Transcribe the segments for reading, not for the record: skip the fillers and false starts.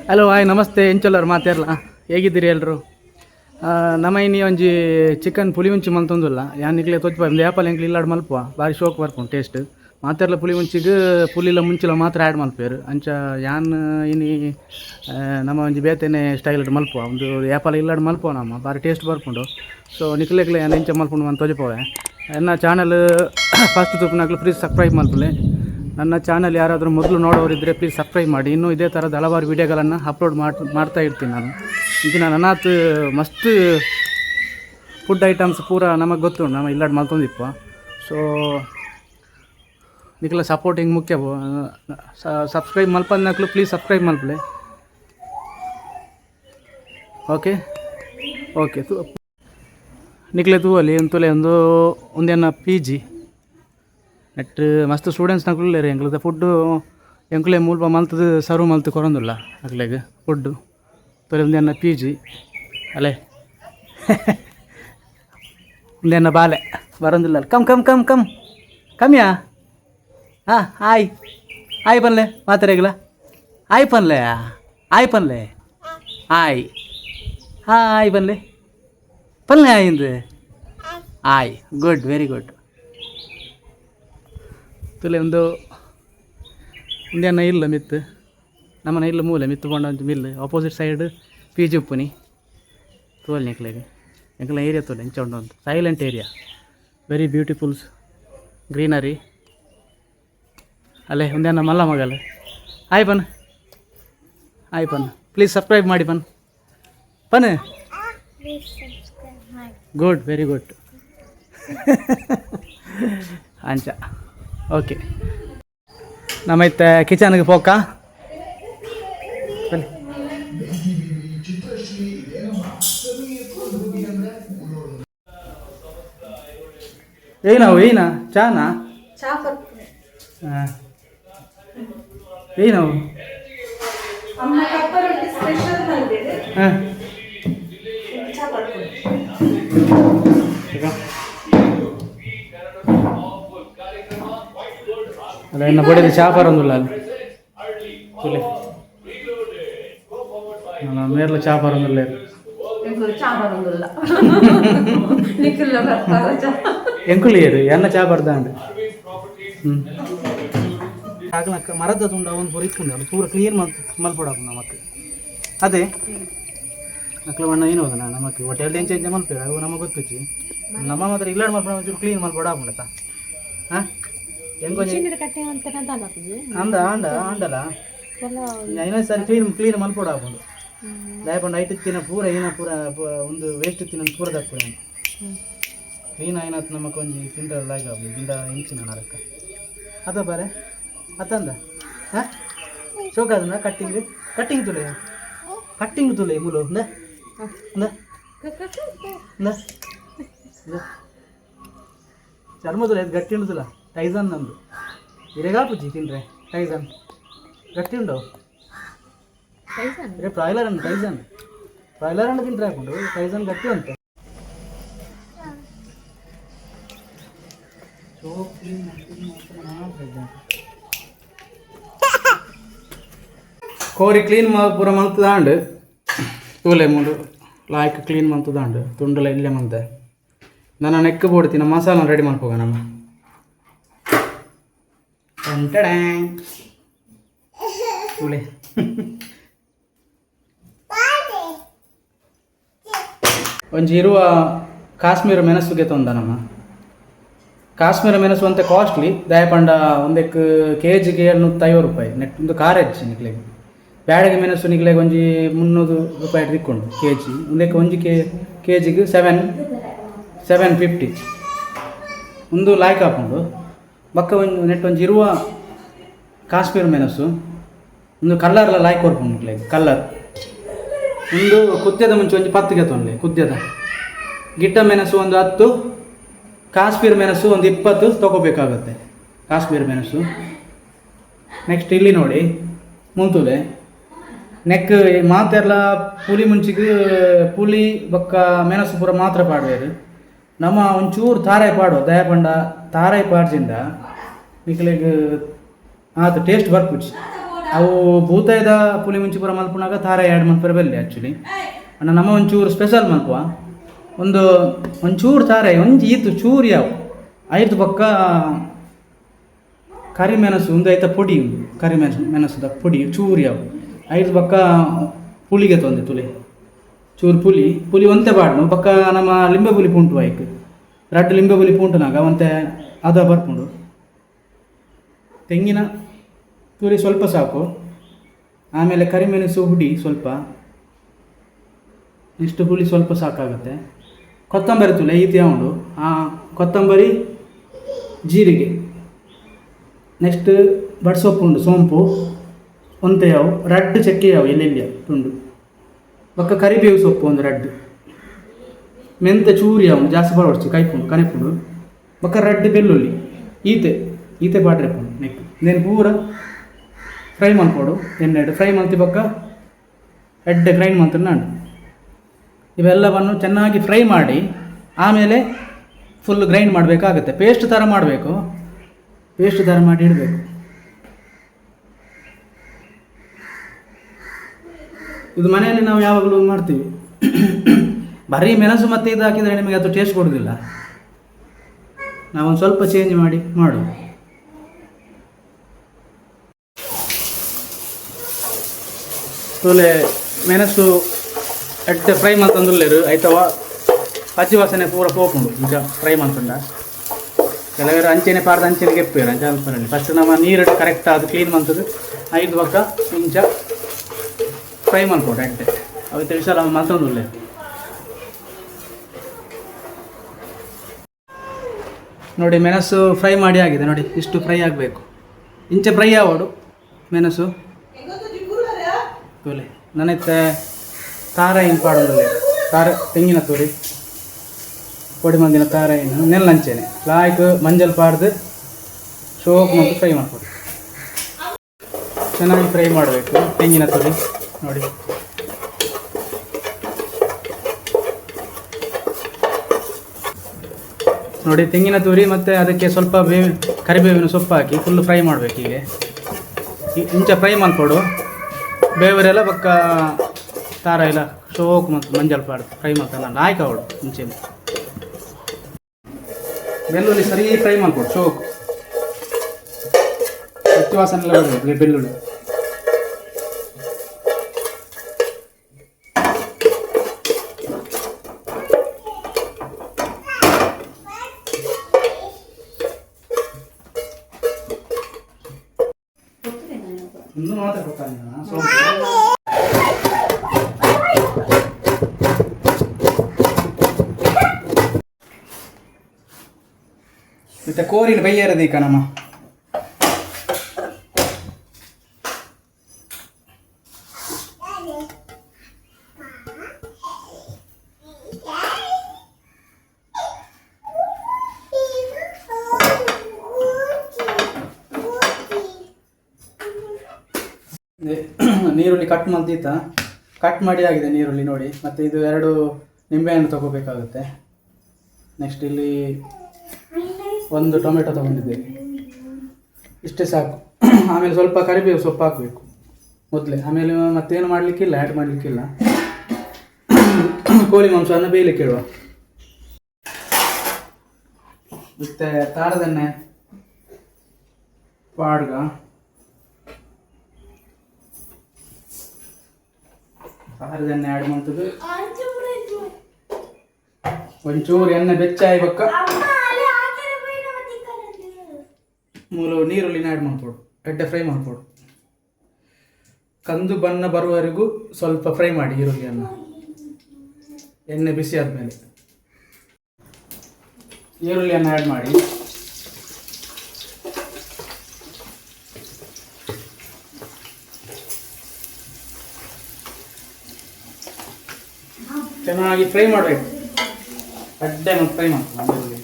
Hello hi ನಮಸ್ತೆ ಎಂಚಲ್ಲರು ಮಾತಾಡಲ್ಲ ಹೇಗಿದ್ದೀರಿ ಎಲ್ಲರೂ ನಮ್ಮ ಇನ್ನಿ ಒಂಜಿ ಚಿಕನ್ ಪುಳಿ ಮುಂಚಿ ಮಲ್ತೊಂದುಲ್ಲ ಯಾನ್ ನಿಕ್ಲೆ ತೊಚ್ಚ ಒಂದು ಆ್ಯಪಲ್ ಎಂಕ್ಲಿ ಇಲ್ಲಾಡು ಮಲ್ಪುವ ಭಾರಿ ಶೋಕ್ ಬರ್ಪುಂಡು ಟೇಸ್ಟ್ ಮಾತಾಡಲ ಪುಳಿ ಮುಂಚಿಗೆ ಪುಲಿಲ ಮುಂಚಿಲ ಮಾತ್ರ ಆ್ಯಡ್ ಮಲ್ಪೇರು ಅಂಚ ಯಾನ್ ಇನಿ ನಮ್ಮ ಒಂಜಿ ಬೇತೆನೆ ಸ್ಟೈಲ್ ಮಲ್ಪುವ ಒಂದು ಆ್ಯಪಲ್ ಇಲ್ಲಾಡು ಮಲ್ಪುವ ನಮ್ಮ ಭಾರಿ ಟೇಸ್ಟ್ ಬರ್ಪುಂಡು ಸೊ ನಿಕ್ಲೆಗ್ಲೆ ಯಾನ್ ಎಂಚ ಮಲ್ಪುಂಡು ಅಂತ ತೊಜಪೋವೆ ನನ್ನ ಚಾನಲ್ ಫಸ್ಟ್ ತುಪ್ಪನಾಗ್ಲು ಪ್ಲೀಸ್ ಸಬ್ಸ್ಕ್ರೈಬ್ ಮಲ್ಪಲೆ ನನ್ನ ಚಾನಲ್ ಯಾರಾದರೂ ಮೊದಲು ನೋಡೋರಿದ್ದರೆ ಪ್ಲೀಸ್ ಸಬ್ಸ್ಕ್ರೈಬ್ ಮಾಡಿ. ಇನ್ನೂ ಇದೇ ಥರದ ಹಲವಾರು ವೀಡಿಯೋಗಳನ್ನು ಅಪ್ಲೋಡ್ ಮಾಡ್ತಾ ಇರ್ತೀನಿ ನಾನು. ಈಗಿನ ನನ್ನಾತ್ ಮಸ್ತ್ ಫುಡ್ ಐಟಮ್ಸ್ ಪೂರ ನಮಗೆ ಗೊತ್ತು, ನಮ್ಮ ಇಲ್ಲಾಡು ಮಲ್ತೊಂದಿಪ್ಪ. ಸೊ ನಿಕ್ಲ ಸಪೋರ್ಟಿಂಗ್ ಮುಖ್ಯ. ಸಬ್ಸ್ಕ್ರೈಬ್ ಮಲ್ಪಂದಾಕ್ಲು ಪ್ಲೀಸ್ ಸಬ್ಸ್ಕ್ರೈಬ್ ಮಲ್ಪಲೆ. ಓಕೆ ಓಕೆ ನಿಕ್ಲೆ ತೂವಲ್ಲಿ ಅಂತಲೇ ಒಂದೇನ PG ನೆಟ್ ಮಸ್ತ್ ಸ್ಟೂಡೆಂಟ್ಸ್ ನಕ್ಲೇರಿ ಎಂಕ್ಲದ ಫುಡ್ಡು ಎಂಕ್ಲೆ ಮೂಲ್ಪ ಮಲ್ತದು ಸರ್ವ್ ಮಲ್ತು ಕೊರೊಂದುಲ್ಲ ಅಕ್ಲೆಗ್ ಫುಡ್ಡು ತೊಲೆ ಒಂದೇನ PG ಅಲ್ಲೇ ಒಂದೇನ ಬಾಲೆ ಬರೋದಿಲ್ಲ. ಕಮ್ ಕಮ್ ಕಮ್ ಕಮ್ ಕಮ್ಯಾ ಹಾಂ ಆಯ್ ಆಯ್ ಪನ್ಲೆ ಮಾತಾಡಿಗಲ ಆಯ್ ಪನ್ಲೆ ಆಯ್ ಪನ್ಲೆ ಆಯ್ ಹಾಂ ಆಯ್ ಪನ್ಲೆ ಪನ್ಲೆ ಆಯಿಂದು ಆಯ್ ಗುಡ್ ವೆರಿ ಗುಡ್. ತುಲೆ ಒಂದೇನ ಇಲ್ಲ ಮಿತ್ತು ನಮ್ಮನ ಇಲ್ಲ ಮೂಲೆ ಮಿತ್ತು ಕೊಂಡ ಒಂದು ಮಿಲ್ ಆಪೋಸಿಟ್ ಸೈಡ್ PG ಉಪ್ಪುನಿ ತೋಲ್ ನೆಕ್ಲೆಗೆ ಎಂಕಲ ಏರಿಯಾ ತೋಲೆ ಎಂಚ ಉಂಡು ಒಂದು ಸೈಲೆಂಟ್ ಏರಿಯಾ, ವೆರಿ ಬ್ಯೂಟಿಫುಲ್ಸ್ ಗ್ರೀನರಿ ಅಲ್ಲೇ ಒಂದೇನ ಮಲ್ಲ ಮಗಲ್ಲ. ಆಯ್ ಪನ್ ಆಯ್ ಪನ್ ಪ್ಲೀಸ್ ಸಬ್ಸ್ಕ್ರೈಬ್ ಮಾಡಿ ಪನ್ ಪನ್ ಗುಡ್ ವೆರಿ ಗುಡ್ ಅಂಚ ಓಕೆ. ನಮ್ಮೈತೆ ಕಿಚನ್ಗೆ ಪೋಕ ಏನವು ಏನ ಚಾನಾ ಹಾಂ ಏನವು ಹಾಂ ಅಲ್ಲ ಇನ್ನು ಬಡಿದ ಚಾ ಬರೋದಿಲ್ಲ ಅಲ್ಲಿ ತುಲೆ ಮೇರ್ಲ ಚಾ ಬರೋದಿಲ್ಲ ಎಂಕುಲಿಯರು ಎನ್ನ ಚಾ ಬರ್ದಾಂಡು ಆಗ್ಲಕ್ಕ ಮರದ ತುಂಡ ಅವನು ಬರೀತ್ಕೊಂಡು ಅದು ಪೂರ ಕ್ಲೀನ್ ಮಲ್ಪಡಾಕು ನಮಕ್ಕೆ ಅದೇ ಮಕ್ಳು ಬಣ್ಣ ಏನು ಹೋದ ನಮಕ್ಕೆ ಹೊಟ್ಟೆಲ್ ಎಂಚ ಎಂಚ ಮಲ್ಪೇವೆ ಅವು ನಮಗೆ ಗೊತ್ತಿಚ್ಚಿ ನಮ್ಮ ಮಾತ್ರ ಇಲ್ಲಾಡು ಮಲ್ಪಡ ಒಂಚೂರು ಕ್ಲೀನ್ ಮಲ್ಪಡಾಕುಂಡತ ಹಾಂ ಹೆಂಗೊಂದು ಅಂದ ಅಂಡ ಅಂಡಲ್ಲ ಇನ್ನೊಂದು ಸಾರಿ ಕ್ಲೀನ್ ಮಲ್ಪಡಾಕೊಂಡು ದಯಪಂಡು ಐಟ್ ತಿನ್ನ ಪೂರ ಏನ ಪೂರ ಒಂದು ವೇಸ್ಟ್ ತಿನ್ನ ಪೂರ ತಕ್ಕು ಕ್ಲೀನ್ ಆಯ್ನತ್ ನಮಗೆ ಒಂಜಿ ತಿಂಡ್ರ ಲಾಗ್ ಆಗ್ಬೋದು ಗಿಂಡ ಇಂಚಿನ ನರಕ ಅದ ಬಾರೆ ಅತ್ತಂದ ಹಾಂ ಶೋಕಾದ ಕಟ್ಟಿಂಗ್ ತುಲೆ ಮುಲು ಚರ್ಮ ತುಲೆ ಅದು ಗಟ್ಟಿ ಉಂಟುದಿಲ್ಲ ಟೈಸನ್ ನಮ್ಮದು ಇರೆಗಾಪುಜಿ ತಿಂದರೆ ಟೈಸನ್ ಗಟ್ಟಿ ಉಂಟು ಬ್ರಾಯ್ಲರ್ ಹಣ್ಣು ಬ್ರಾಯ್ಲರ್ ಹಣ್ಣು ತಿಂದರೆ ಹಾಕೊಂಡು ಟೈಸನ್ ಗಟ್ಟಿ ಉಂಟು. ಕೋರಿ ಕ್ಲೀನ್ ಪೂರ ಮಂತದಾಂಡು ತೂಲೆ ಮೂಡು ಲಾಯ್ಕ್ ಕ್ಲೀನ್ ಮಂತದಾಂಡು ತುಂಡುಲ ಇಲ್ಲೇ ಮಂತೆ ನಾನು ನೆಕ್ ಬೋಡ್ತೀನಿ ಮಸಾಲ ರೆಡಿ ಮಾಡ್ಕೋಗ ನಮ್ಮ ತೂಲೆ ಒಂಜಿ ಇರುವ ಕಾಶ್ಮೀರ ಮೆಣಸುಗೆ ತೊಂದ ನಮ್ಮ ಕಾಶ್ಮೀರ ಮೆಣಸು ಅಂತ ಕಾಸ್ಟ್ಲಿ ದಯಪಂಡ ಒಂದಕ್ಕೆ ಕೆಜಿಗೆ 750 ರೂಪಾಯಿ ನೆಟ್ ಒಂದು ಕಾರೆಜ್ಜಿ ನಿಕ್ಲೆಗೆ ಬ್ಯಾಡಗೆ ಮೆಣಸು ನಿಕ್ಲೆಗೆ ಒಂಜಿ 300 ರೂಪಾಯಿ ತಿಕ್ಕೊಂಡು KG ಒಂದಕ್ಕೆ ಒಂಜಿ ಕೆಜಿಗೆ 750 ಒಂದು ಲಾಯ್ಕ್ ಹಾಕೊಂಡು ಬಕ್ಕ ಒಂದು ನೆಟ್ ಒಂಜಿ ಇರುವ ಕಾಶ್ಮೀರ ಮೆಣಸು ಒಂದು ಕಲ್ಲರ್ಲ ಲಾಯ್ಕ್ ಕೊಡ್ಕೊಂಡು ನಿಕ್ಲೆಗೆ ಕಲ್ಲರ್ ಒಂದು ಕುದ್ಯದ ಮುಂಚೆ ಒಂಜಿ 10 ತೊಂಡೆ ಕುದ್ಯದ ಗಿಡ್ಡ ಮೆಣಸು ಒಂದು 10 ಕಾಶ್ಮೀರ ಮೆಣಸು ಒಂದು 20 ತೊಗೋಬೇಕಾಗುತ್ತೆ ಕಾಶ್ಮೀರ ಮೆಣಸು. ನೆಕ್ಸ್ಟ್ ಇಲ್ಲಿ ನೋಡಿ ಮುಂತುಲೆ ನೆಕ್ ಮಾತೆಲ್ಲ ಪುಲಿ ಮುಂಚಿಗೆ ಪುಲಿ ಬೊಕ್ಕ ಮೆಣಸು ಪೂರ ಮಾತ್ರ ಪಾಡ್ವೇರು ನಮ್ಮ ಒಂಚೂರು ತಾರಾಯಿ ಪಾಡು ದಯಪಂಡ ತಾರಾಯಿ ಪಾಡ್ದಿಂದ ನಿಕ್ಲೆಗ್ ಆತ ಟೇಸ್ಟ್ ಬರ್ಪುಜಿ ಅವು ಭೂತಾಯ್ದ ಪುಲಿ ಮುಂಚಿಪುರ ಮಲ್ಪುನಾಗ ತಾರ ಎರಡು ಮಲ್ಪುರ ಬೆಲ್ಲೆ ಆ್ಯಕ್ಚುಲಿ ಅಣ್ಣ ನಮ್ಮ ಒಂಚೂರು ಸ್ಪೆಷಲ್ ಮಲ್ಪುವ ಒಂಚೂರು ತಾರೆ ಒಂಜಿ ಈತು ಚೂರು ಯಾವ ಐದು ಪಕ್ಕ ಕರಿಮೆಣಸು ಒಂದು ಐತ ಪುಡಿ ಉಂಟು ಮೆಣಸದ ಪುಡಿ ಚೂರು ಯಾವ ಐದು ಪಕ್ಕ ಪುಳಿಗೆ ತೊಂದೆ ತುಳಿ ಚೂರು ಪುಲಿ ಒಂತೆ ಬಾಡ್ನು ಪಕ್ಕ ನಮ್ಮ ಲಿಂಬೆ ಪುಲಿ ಪುಂಟು ಆಯ್ತು ರಡ್ಡು ಲಿಂಬೆ ಪುಲಿ ಪುಂಟುನಾಗ ಒಂತೆ ಅದ ಬರ್ಪುಂಡು ತೆಂಗಿನ ತುರಿ ಸ್ವಲ್ಪ ಸಾಕು, ಆಮೇಲೆ ಕರಿಮೆಣಸು ಹುಡಿ ಸ್ವಲ್ಪ, ಇಷ್ಟು ಹುಳಿ ಸ್ವಲ್ಪ ಸಾಕಾಗುತ್ತೆ. ಕೊತ್ತಂಬರಿ ತುಲೆ ಈತಿ ಉಂಡು, ಕೊತ್ತಂಬರಿ ಜೀರಿಗೆ, ನೆಕ್ಸ್ಟ್ ಬಡ್ಸೊಪ್ಪು ಉಂಡು, ಸೋಂಪು ಒಂತೆ ಯಾವು ರಡ್ಡು ಚಕ್ಕೆ ಯಾವು ಎಲ್ಲೆಲ್ಲಿಯ ತುಂಡು ಬೊಕ್ಕ ಕರಿಬೇವು ಸೊಪ್ಪು ಒಂದು ರಡ್ಡು, ಮೆಂತೆ ಚೂರಿ ಯಾವು ಜಾಸ್ತಿ ಬಡವಡ್ಚು ಕೈಪುಂಡು ಕನೆಪುಂಡು ಬೊಕ್ಕ ರಡ್ಡು ಬೆಳ್ಳುಳ್ಳಿ ಈತೆ ಪಾಡ್ರೆಪುಂಡು ನೆಕ್ ನೆನ್ ಪೂರ ಫ್ರೈ ಮಾಡ್ಕೊಡು ಎಣ್ಣೆಡು ಫ್ರೈ ಮಾಡ್ತಿ ಬೊಕ್ಕ ಎಡ್ಡೆ ಗ್ರೈಂಡ್ ಮಾಡ್ತೀನಿ ನಾನು. ಇವೆಲ್ಲವನ್ನು ಚೆನ್ನಾಗಿ ಫ್ರೈ ಮಾಡಿ ಆಮೇಲೆ ಫುಲ್ ಗ್ರೈಂಡ್ ಮಾಡಬೇಕಾಗುತ್ತೆ. ಪೇಸ್ಟ್ ಥರ ಮಾಡಬೇಕು, ಪೇಸ್ಟ್ ಥರ ಮಾಡಿ ಇಡಬೇಕು. ಇದು ಮನೆಯಲ್ಲಿ ನಾವು ಯಾವಾಗಲೂ ಮಾಡ್ತೀವಿ. ಬರೀ ಮೆಣಸು ಮತ್ತು ಇದು ಹಾಕಿದರೆ ನಿಮಗೆ ಅದು ಟೇಸ್ಟ್ ಕೊಡೋದಿಲ್ಲ. ನಾವೊಂದು ಸ್ವಲ್ಪ ಚೇಂಜ್ ಮಾಡಿ ಮಾಡು. ತೋಲೆ ಮೆಣಸು ಎಡ್ಡೆ ಫ್ರೈ ಮಾಡ್ತಂದುಲ್ಲೇರು ಆಯ್ತವ ಹಚ್ಚಿ ವಾಸನೆ ಪೂರ ಪೋಪುಂಡು ಈಗ ಫ್ರೈ ಮಾಡ್ಕೊಂಡ. ಕೆಲವರು ಅಂಚೆನೆ ಪಾರ್ದ ಅಂಚೆನೆ ಗೆಪ್ಪೇರು ಅಂಚೆ ಅನ್ಸ್ಪರಲ್ಲಿ ಫಸ್ಟ್ ನಮ್ಮ ನೀರು ಕರೆಕ್ಟ್ ಅದು ಕ್ಲೀನ್ ಮಾಡ್ತದೆ. ಐದು ಪಕ್ಕ ಇಂಚ ಫ್ರೈ ಮಾಡ್ಕೊಡು ಎಡ್ಡೆ ಅವತ್ತು ವಿಷಯ ಮಾಡ್ತಂದುಲ್ಲೇರು. ನೋಡಿ ಮೆಣಸು ಫ್ರೈ ಮಾಡಿ ಆಗಿದೆ ನೋಡಿ, ಇಷ್ಟು ಫ್ರೈ ಆಗಬೇಕು. ಇಂಚೆ ಫ್ರೈ ಆಗೋಡು ಮೆಣಸು ತೋಲೆ. ನನತ್ತೆ ತಾರ ಏನು ಪಾಡೋದಿಲ್ಲ, ತಾರ ತೆಂಗಿನ ತೂರಿ పొడి మందిన తారైన నెల్లంచేನೆ ಲಾಯ್ಕ್ ಮಂಜಲ್ ಪಾಡ್ದು ಶೋಕ್ ಮತ್ತು ಫ್ರೈ ಮಾಡ್ಕೊಡಿ. ಚೆನ್ನಾಗಿ ಫ್ರೈ ಮಾಡಬೇಕು ತೆಂಗಿನ ತುರಿ ನೋಡಿ. ನೋಡಿ ತೆಂಗಿನ ತುರಿ ಮತ್ತು ಅದಕ್ಕೆ ಸ್ವಲ್ಪ ಕರಿಬೇವಿನ ಸೊಪ್ಪು ಹಾಕಿ ಫುಲ್ ಫ್ರೈ ಮಾಡಬೇಕು. ಹೀಗೆ ಇಂಚ ಫ್ರೈ ಮಾಡಿಕೊಡು. ಬೇವರೆಲ್ಲ ಪಕ್ಕ ತಾರ ಎಲ್ಲ ಶೋಕ್ ಮತ್ತು ಮಂಜಲ್ ಪಾಡ್ದು ಫ್ರೈ ಮಾಡ್ತಾನೆ ಲಾಯ್ಕ್ ಅವಳು ಮುಂಚೆ. ಬೆಳ್ಳುಳ್ಳಿ ಸರಿ ಫ್ರೈ ಮಾಡ್ಕೊಡು ಶೋಕ್, ಹಚ್ಚು ವಾಸನೆ ಎಲ್ಲ ಬರಬೇಕು ಬೆಳ್ಳುಳ್ಳಿ. ಇನ್ನೂ ಮಾತ್ರ ಗೊತ್ತಾಗಿಲ್ಲ ಸೋಂಪು. ಮತ್ತೆ ಕೋರಿನ ಬೈಯರದೀಕ ನಮ್ಮ ನೀರುಳ್ಳಿ ಕಟ್ ಮಾಡ್ತೀತ ಕಟ್ ಮಾಡಿ ಆಗಿದೆ ನೀರುಳ್ಳಿ ನೋಡಿ. ಮತ್ತು ಇದು 2 ನಿಂಬೆಹಣ್ಣು ತಗೋಬೇಕಾಗುತ್ತೆ. ನೆಕ್ಸ್ಟ್ ಇಲ್ಲಿ 1 ಟೊಮೆಟೊ ತೊಗೊಂಡಿದ್ದೇನೆ, ಇಷ್ಟೇ ಸಾಕು. ಆಮೇಲೆ ಸ್ವಲ್ಪ ಕರಿಬೇವು ಸೊಪ್ಪು ಹಾಕಬೇಕು ಮೊದಲೇ. ಆಮೇಲೆ ಮತ್ತೇನು ಮಾಡಲಿಕ್ಕಿಲ್ಲ, ಆ್ಯಡ್ ಮಾಡಲಿಕ್ಕಿಲ್ಲ. ಕೋಳಿ ಮಾಂಸವನ್ನು ಬೇಯಲಿಕ್ಕೆ ಇಡುವ. ಮತ್ತು ತಾರದೆಣ್ಣೆ ಪಾಡ್ಗ, ತಾರದೆಣ್ಣೆ ಆ್ಯಡ್ ಮಾಡ್ತದೆ. ಒಂಚೂರು ಎಣ್ಣೆ ಬೆಚ್ಚಾಯಿ ಬಕ್ಕ ಮೂಲ ನೀರುಳ್ಳಿನ ಆ್ಯಡ್ ಮಾಡ್ಕೊಡು, ಎಡ್ಡೆ ಫ್ರೈ ಮಾಡ್ಕೊಡು. ಕಂದು ಬಣ್ಣ ಬರುವವರೆಗೂ ಸ್ವಲ್ಪ ಫ್ರೈ ಮಾಡಿ ಈರುಳ್ಳಿಯನ್ನು. ಎಣ್ಣೆ ಬಿಸಿ ಆದಮೇಲೆ ಈರುಳ್ಳಿಯನ್ನು ಆ್ಯಡ್ ಮಾಡಿ ಚೆನ್ನಾಗಿ ಫ್ರೈ ಮಾಡಬೇಕು. ಅಡ್ಡೆ ಮತ್ತು ಫ್ರೈ ಮಾಡ್ಕೊಂಡು ಈರುಳ್ಳಿ.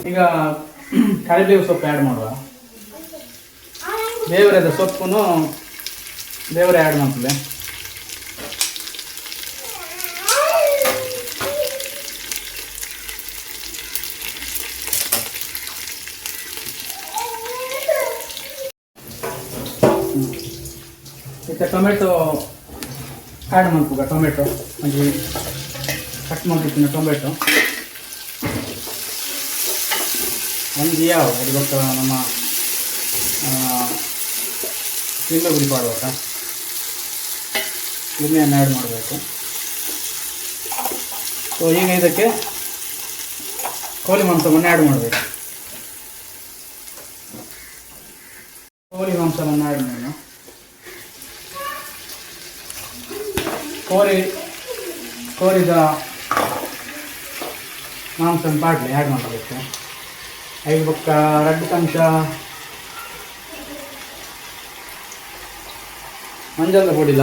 ಈಗ ಕರಿಬೇವು ಸೊಪ್ಪು ಆ್ಯಡ್ ಮಾಡುವ. ದೇವರದ ಸೊಪ್ಪು ದೇವರೇ ಆ್ಯಡ್ ಮಾಡ್ತದೆ. ಮತ್ತೆ ಟೊಮೆಟೊ ಆ್ಯಡ್ ಮಾಡ್ಬೋದ. ಟೊಮೆಟೊ ಒಂದು ಕಟ್ ಮಾಡಿರ್ತೀನಿ. ಟೊಮೆಟೊ ಒಂದು ಯಾವ ಅದು ಗೊತ್ತ ನಮ್ಮ ಲಿಂಬೆ ಹುಳಿ ಪಾಡುವಾಗ ಲಿಂಬೆಯನ್ನು ಆ್ಯಡ್ ಮಾಡಬೇಕು. ಸೊ ಈಗ ಇದಕ್ಕೆ ಕೋಳಿ ಮಾಂಸವನ್ನು ಆ್ಯಡ್ ಮಾಡಬೇಕು. ಕೋಳಿ ಮಾಂಸವನ್ನು ಆ್ಯಡ್ ಮಾಡೋಣ. ಕೋರಿದ ಮಾಂಸನ ಪಾಡ್ಲಿ ಆ್ಯಡ್ ಮಾಡಬೇಕು. 5 ಬೊಕ್ಕ 2 ಚಮಚ ಮಂಜಾಲ ಪುಡಿಲ,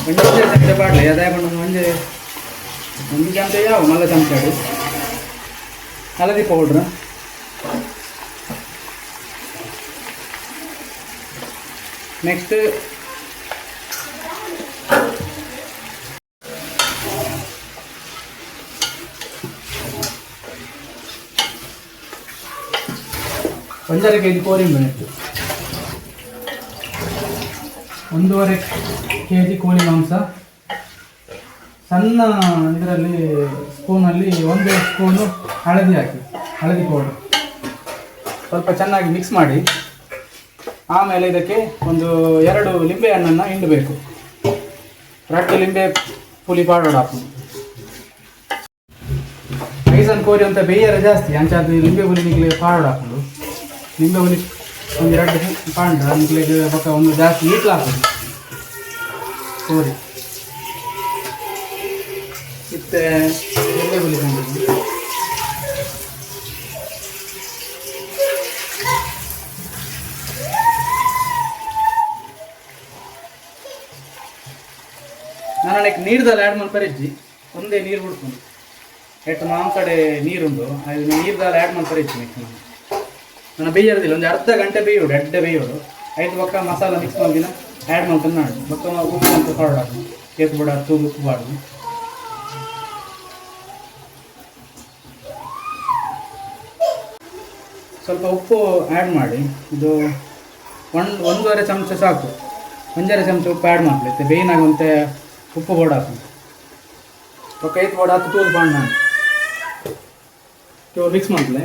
2 ಚಮಚ ಪಾಡ್ಲಿ ಅದೇ ಮಂಜೆ 1 ಚಮಚ ಯಾವ ಮಲ್ಲ ಚಮಚ ಹಳದಿ ಪೌಡ್ರ್, ನೆಕ್ಸ್ಟ್ ಒಂದೂವರೆ ಕೆಜಿ ಕೋಳಿಂಬ ನೆಟ್ಟು, 1.5 ಕೆಜಿ ಕೋಳಿ ಮಾಂಸ. ಸಣ್ಣ ಇದರಲ್ಲಿ ಸ್ಪೂನಲ್ಲಿ 1 ಸ್ಪೂನು ಹಳದಿ ಹಾಕಿ, ಹಳದಿ ಪೌಡರ್ ಸ್ವಲ್ಪ ಚೆನ್ನಾಗಿ ಮಿಕ್ಸ್ ಮಾಡಿ. ಆಮೇಲೆ ಇದಕ್ಕೆ ಒಂದು 2 ಲಿಂಬೆ ಹಣ್ಣನ್ನು ಹಿಂಡಬೇಕು. 2 ಲಿಂಬೆ ಪುಳಿ ಪಾಡೋಡು ಹಾಕೋದು. ಐಸನ್ ಕೋರಿ ಅಂತ ಬೇಯರ ಜಾಸ್ತಿ ಅಂಚಾದ ಲಿಂಬೆ ಹುಳಿ ನಿಗ್ಲಿ ಪಾಡೋಡು ಹಾಕೋದು. ಲಿಂಬೆ ಹುಳಿ ಒಂದು 2 ಪಾಂಡ ನಿಗ್ಲಿಗೆ ಪಕ್ಕ ಒಂದು ಜಾಸ್ತಿ ಈಟ್ಲು ಹಾಕೋದು ಕೋರಿ. ಮತ್ತೆ ಲಿಂಬೆ ಹುಳಿ ಬಂದಿದ್ದು ನಾನು ನೀರ್ದಲ್ಲಿ ಆ್ಯಡ್ ಮಾಡಿ ಪರಿಜ್ಜಿ ಒಂದೇ ನೀರು ಬಿಡ್ಕೊಂಡು ಎಷ್ಟು ಮಾಂಸಡೆ ನೀರುಂಡು ಅದು ನೀರ್ದಲ್ಲಿ ಆ್ಯಡ್ ಮಾಡಿ ಪರಿಜ್ಜಿ. ನೆಕ್ಸ್ಟ್ ನಾನು ಬೇಯೋದಿಲ್ಲ, ಒಂದು ಅರ್ಧ ಗಂಟೆ ಬೇಯೋಡು, ಎಡ್ಡೆ ಬೇಯೋಡು. 5 ಬೊಕ್ಕ ಮಸಾಲ ಮಿಕ್ಸ್ ಮಾಡಿನ ಆ್ಯಡ್ ಮಾಡ್ಕೊಂಡು ನಾಡು ಬೊಕ್ಕ ಉಪ್ಪು ಅಂತ ಪಾಡೋದು. ಕೇಸು ಬಿಡ ತೂಗು ಉಪ್ಪು ಬಾಡು. ಸ್ವಲ್ಪ ಉಪ್ಪು ಆ್ಯಡ್ ಮಾಡಿ. ಇದು 1.5 ಚಮಚ ಸಾಕು. 1.5 ಚಮಚ ಉಪ್ಪು ಆ್ಯಡ್ ಮಾಡಲಿತ್ತೆ ಬೇಯಿನಾಗಂತೆ ಉಪ್ಪು ಬೋಡ ಹಾಕಿ ఒక 5 ಬೋಡ ಹತ್ತು ತೂದು ಬಾಣ ಮಿಕ್ಸ್ ಮಾಡಲೆ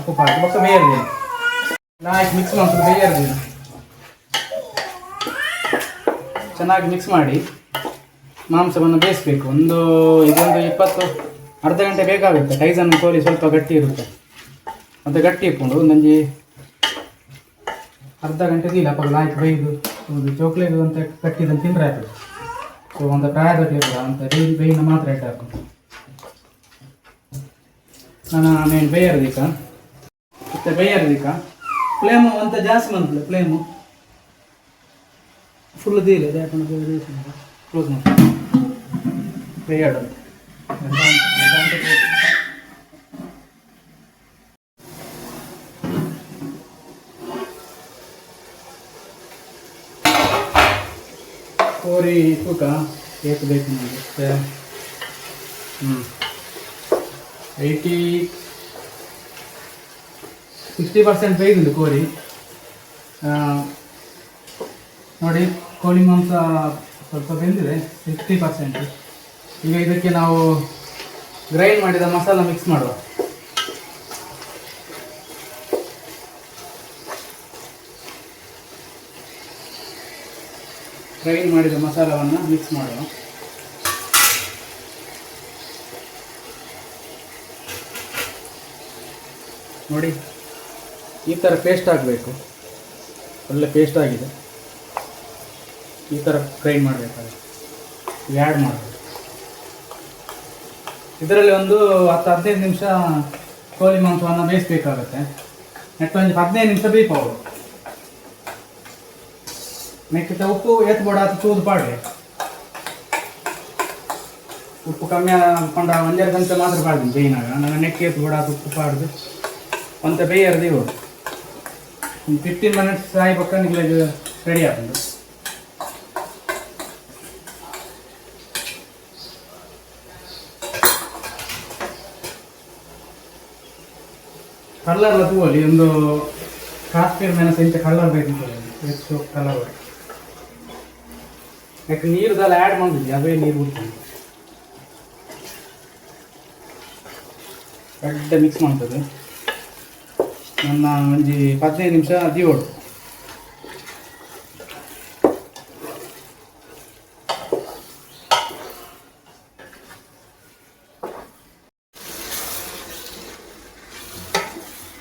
ಉಪ್ಪು ಪಾಕಿ ಬೊಕ್ಕ ಬೇಯರ್ದಿ ನಾಲ್ಕು ಮಿಕ್ಸ್ ಮಾಡ್ತಾರೆ. ಬೇಯರ್ದಿ ಚೆನ್ನಾಗಿ ಮಿಕ್ಸ್ ಮಾಡಿ ಮಾಂಸವನ್ನು ಬೇಯಿಸಬೇಕು. ಇದೊಂದು 20 ಅರ್ಧ ಗಂಟೆ ಬೇಕಾಗುತ್ತೆ. ಟೈಸನ್ ಕೋಳಿ ಸ್ವಲ್ಪ ಗಟ್ಟಿ ಇರುತ್ತೆ, ಮತ್ತು ಗಟ್ಟಿ ಇಟ್ಕೊಂಡು ಒಂದೊಂದು ಅರ್ಧ ಗಂಟೆ ಇಲ್ಲ ಪಕ್ಕ ಆಯ್ತು ಬೇಯ್ದು ಒಂದು ಚೋಕ್ಲೇಟ್ ಅಂತ ಕಟ್ಟಿದಂತ ತಿಂದರೆ ಆಯ್ತು. ಸೊ ಒಂದು ಪ್ರಾಯದಲ್ಲಿ ಅಂತ ಬೇಯಿನ ಮಾತ್ರ ಇಟ್ಟು ಹಾಕೋದು. ನಾನು ಬೇಯರ್ದಿಕ್ಕ ಮತ್ತೆ ಬೇಯರ್ದಿಕ್ಕ ಫ್ಲೇಮು ಅಂತ ಜಾಸ್ತಿ ಬಂತಲ್ಲ, ಫ್ಲೇಮು ಫುಲ್ ದೀಲೆ ಕ್ಲೋಸ್ ಮಾಡಿ ಬೇಯಾಡು. ಕೋರಿ ತೂಕ ಬೇಕು ಮತ್ತೆ 60% ಬೇಯ್ದು ಕೋರಿ. ನೋಡಿ ಕೋಳಿ ಮಾಂಸ ಸ್ವಲ್ಪ ಬೆಂದಿದೆ 60%. ಈಗ ಇದಕ್ಕೆ ನಾವು ಗ್ರೈಂಡ್ ಮಾಡಿದ ಮಸಾಲ ಮಿಕ್ಸ್ ಮಾಡುವ. ಗ್ರೈಂಡ್ ಮಾಡಿದ ಮಸಾಲವನ್ನು ಮಿಕ್ಸ್ ಮಾಡುವ. ನೋಡಿ ಈ ಥರ ಪೇಸ್ಟ್ ಆಗಬೇಕು. ಒಳ್ಳೆ ಪೇಸ್ಟ್ ಆಗಿದೆ. ಈ ಥರ ಗ್ರೈಂಡ್ ಮಾಡಬೇಕಾದ್ರೆ ಆ್ಯಡ್ ಮಾಡಬೇಕು. ಇದರಲ್ಲಿ ಒಂದು 10-15 ನಿಮಿಷ ಕೋಳಿ ಮಾಂಸವನ್ನು ಬೇಯಿಸಬೇಕಾಗತ್ತೆ. ನೆಟ್ಟು ಒಂದು 15 ನಿಮಿಷ ಬೇಯಿಸಬಹುದು. ನೆಕ್ಕಿತ ಉಪ್ಪು ಎತ್ತು ಬೋಡ ಅದು ಚೂದು ಪಾಡ್ರಿ ಉಪ್ಪು ಕಮ್ಮಿ ಪಂಡ ಒಂದೆರಡು ಗಂಟೆ ಮಾತ್ರ ಪಾಡ್ತೀನಿ ಬೇಯಿನಾಗ ನಾನು ನೆಕ್ಕಿ ಎತ್ತು ಬೋಡ ಅದು ಉಪ್ಪು ಪಾಡ್ದು ಒಂತ ಬೇಯರ್ದು ಇವು ಒಂದು 15 ಮಿನಿಟ್ಸ್ ಆಯ್ಬೇಕ ನಿಮಗೆ ರೆಡಿ ಆಗ್ತದೆ ಕಲರ್ ತೂವಲ್ಲಿ ಒಂದು ಕಾಶ್ಮೀರ ಮೆಣಸು ಇಂಚ ಕಲರ್ ಬೇಕು ಎಷ್ಟು ಕಲರ್ ಯಾಕೆ ನೀರುದೆಲ್ಲ ಆ್ಯಡ್ ಮಾಡಿದ್ವಿ ಅವೇ ನೀರು ಬಿಡ್ತೀನಿ ಗಡ್ಡೆ ಮಿಕ್ಸ್ ಮಾಡ್ತದೆ ನನ್ನ ಒಂಜಿ 15 ನಿಮಿಷ ದೀವೋಡು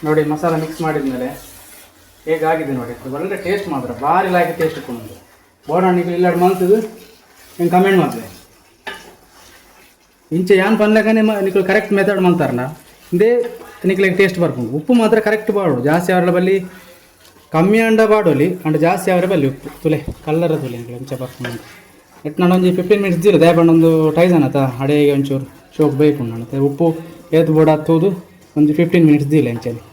ನೋಡಿ ಮಸಾಲ ಮಿಕ್ಸ್ ಮಾಡಿದ್ಮೇಲೆ ಹೇಗಾಗಿದೆ ನೋಡಿ ಒಳ್ಳೆ ಟೇಸ್ಟ್ ಮಾತ್ರ ಭಾರಿ ಲಾಗಿ ಟೇಸ್ಟ್ ಇಟ್ಕೊಂಡು ಬೋಡಾಣಿಗೆ ಇಲ್ಲಾಡು ಮಲ್ತದು ಹಿಂಗೆ ಕಮೆಂಟ್ ಮಾಡ್ದೆ ಇಂಚೆ ಯಾನ್ ಪನ್ಲಕನೇ ನಿಕ್ಲು ಕರೆಕ್ಟ್ ಮೆಥಡ್ ಮಾಡ್ತಾರಲ್ಲ ಇದೇ ನಿಕ್ಲಿಗೆ ಟೇಸ್ಟ್ ಬರ್ಕೊಂಡು ಉಪ್ಪು ಮಾತ್ರ ಕರೆಕ್ಟ್ ಬಾಡು ಜಾಸ್ತಿ ಅವರ ಬಲ್ಲಿ ಕಮ್ಮಿ ಅಂಡ ಬಾಡೋಲಿ ಅಂಡ್ ಜಾಸ್ತಿ ಅವರ ಬಲ್ಲಿ ಉಪ್ಪು ತುಲೆ ಕಲ್ಲರ ತುಲೆ ಅಂಕಲ್ ಇಂಚೆ ಬರ್ಕೊಂಡು ಎಟ್ ನಾನು ಒಂದು 15 ಮಿನಿಟ್ಸ್ ದಿಲ್ಲ ದಯಪಂಡು ಒಂದು ಟೈಸನ್ ಆತ ಅಡೆಗೆ ಒಂಚೂರು ಶೋಕ್ ಬೇಕು ನಾನು ಉಪ್ಪು ಏತ್ ಬೋಡ ಹತ್ತೋದು ಒಂದು 15 ಮಿನಿಟ್ಸ್ ದಿಲ್ಲ ಇಂಚಲ್ಲಿ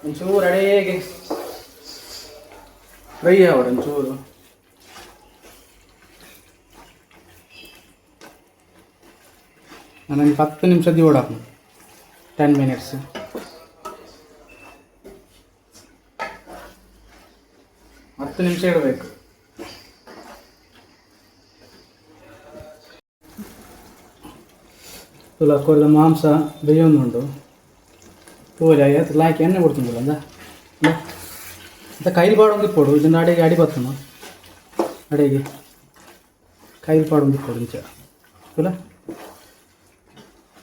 ಒಂಚೂರು ಅಡೆಗೆ ಫ್ರೈ ಆಗೋದು ಒಂಚೂರು ನನಗೆ 10 ನಿಮಿಷ ಓಡಾಕು 10 ಮಿನಿಟ್ಸ್ ಇಡಬೇಕು ತುಲಕೋದ ಮಾಂಸ ಬೇಯೊಂದುಂಡು ತೋಲಿ ಆಯ್ತು ಲಾಕಿ ಎಣ್ಣೆ ಕೊಡ್ತಿದ್ದಿಲ್ಲ ಅಂತ ಕೈಲಿ ಪಾಡೊಂದು ಇಪ್ಪೋಡು ಇದನ್ನು ಅಡೆಗೆ ಅಡಿ ಬರ್ತನು ಅಡೆಗೆ ಕೈಲಿ ಪಾಡೊಂದು ಇಪ್ಪೋಡು ಇಂಚ ತುಲ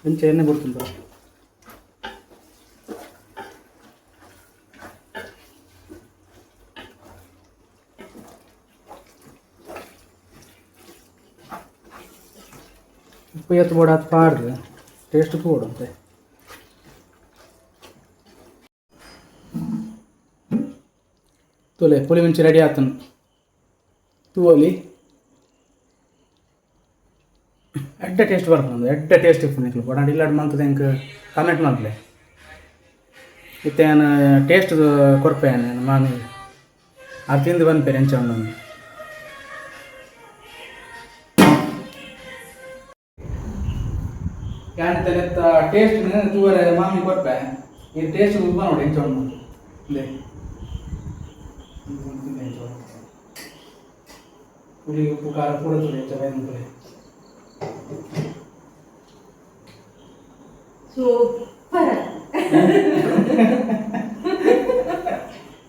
ಇಂಚ ಎಣ್ಣೆ ಕೊಡ್ತಿದ್ದ ಉಪ್ಪು ಎತ್ತು ಬೋಡ ಅದು ಪಾಡ್ರಿ ಟೇಸ್ಟ್ ತೋಡು ಅಂತೆ ತುಲೆ ಪುಳಿ ಮುಂಚೆ ರೆಡಿ ಆತನು ತೂವಲಿ ಎಡ್ಡ ಟೇಸ್ಟ್ ಬರ್ಕೊಂಡು ಎಡ್ಡ ಟೇಸ್ಟ್ ಇಪ್ಪು ಬೋಡ ಇಲ್ಲಾಡು ಮಂತದ ಹೆಂಗೆ ಕಮೆಂಟ್ ಮಾಡ್ಲೆ ಇತ್ತೆ ನಾನು ಟೇಸ್ಟ್ ಕೊರ್ಪೆ ನಾನು ಮಾನಿ ಅದು ತಿಂದು ಬಂದ್ಪೇರಿ ಹೆಂಚ ಉಂಡು ಕ್ಯಾಂಡಿತ ಟೇಸ್ಟ್ ತೂವರೆ ಮಾಮಿ ಕೊರ್ಪೆ ಈ ಟೇಸ್ಟ್ ಉಪ್ಪ ನೋಡಿ ಹೆಂಚ ಉಂಡು ಇಲ್ಲೇ ಪುಳಿ ಉಪ್ಪು ಖಾರ ಪೂರ ತುಳಿ ಚೆನ್ನಾಗಿ ಸೂಪರ್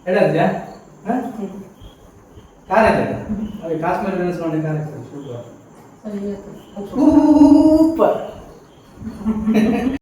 ಎಡದ್ಯಾ ಖಾರ ಆಯ್ತಾ ಅದೇ ಕಾಶ್ಮೀರ ಮೆಣಸು ಮಾಡಿ ಖಾರ ಸೂಪರ್